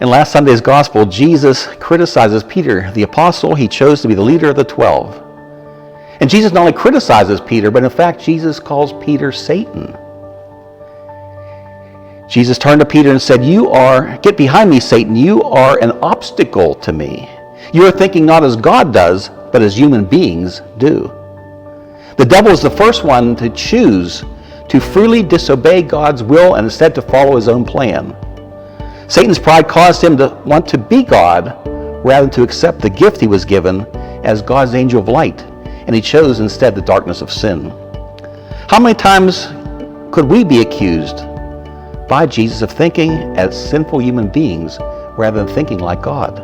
In last Sunday's gospel, Jesus criticizes Peter, the apostle he chose to be the leader of the 12. And Jesus not only criticizes Peter, but in fact, Jesus calls Peter Satan. Jesus turned to Peter and said, "Get behind me, Satan. You are an obstacle to me. You are thinking not as God does, but as human beings do." The devil is the first one to choose to freely disobey God's will and instead to follow his own plan. Satan's pride caused him to want to be God rather than to accept the gift he was given as God's angel of light, and he chose instead the darkness of sin. How many times could we be accused by Jesus of thinking as sinful human beings rather than thinking like God?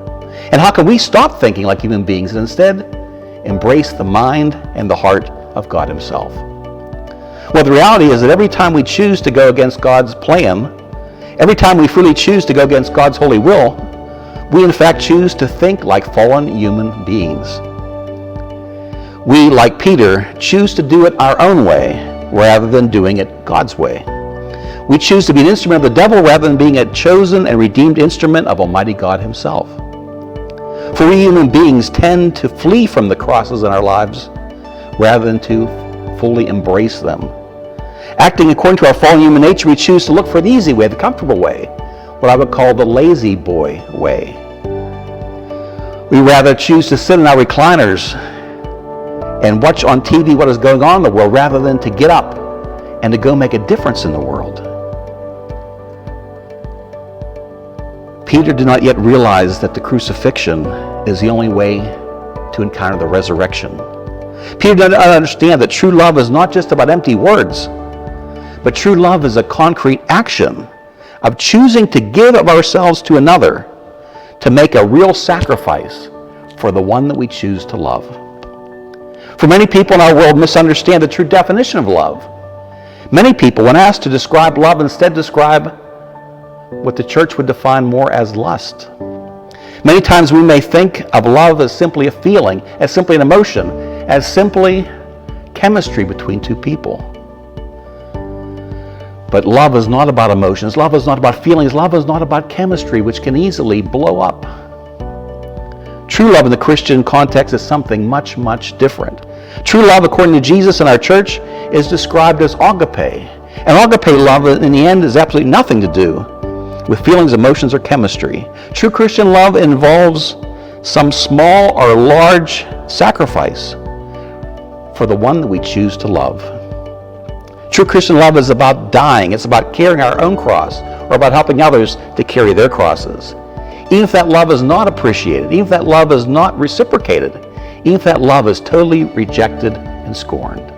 And how can we stop thinking like human beings and instead embrace the mind and the heart of God himself? Well, the reality is that every time we choose to go against God's plan, every time we freely choose to go against God's holy will, we in fact choose to think like fallen human beings. We, like Peter, choose to do it our own way rather than doing it God's way. We choose to be an instrument of the devil rather than being a chosen and redeemed instrument of Almighty God himself. For we human beings tend to flee from the crosses in our lives rather than to fully embrace them. Acting according to our fallen human nature, we choose to look for the easy way, the comfortable way, what I would call the lazy boy way. We rather choose to sit in our recliners and watch on TV what is going on in the world rather than to get up and to go make a difference in the world. Peter did not yet realize that the crucifixion is the only way to encounter the resurrection. Peter did not understand that true love is not just about empty words, but true love is a concrete action of choosing to give of ourselves to another, to make a real sacrifice for the one that we choose to love. For many people in our world misunderstand the true definition of love. Many people, when asked to describe love, instead describe what the church would define more as lust. Many times we may think of love as simply a feeling, as simply an emotion, as simply chemistry between two people. But love is not about emotions. Love is not about feelings. Love is not about chemistry, which can easily blow up. True love in the Christian context is something much, much different. True love, according to Jesus and our church, is described as agape. And agape love, in the end, is absolutely nothing to do with feelings, emotions, or chemistry. True Christian love involves some small or large sacrifice for the one that we choose to love. True Christian love is about dying. It's about carrying our own cross, or about helping others to carry their crosses. Even if that love is not appreciated, even if that love is not reciprocated, even if that love is totally rejected and scorned.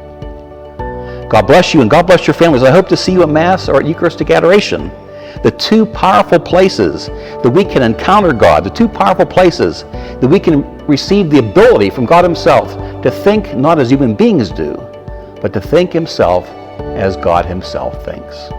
God bless you and God bless your families. I hope to see you at Mass or at Eucharistic Adoration. The two powerful places that we can encounter God, the two powerful places that we can receive the ability from God himself to think not as human beings do, but to think himself as God himself thinks.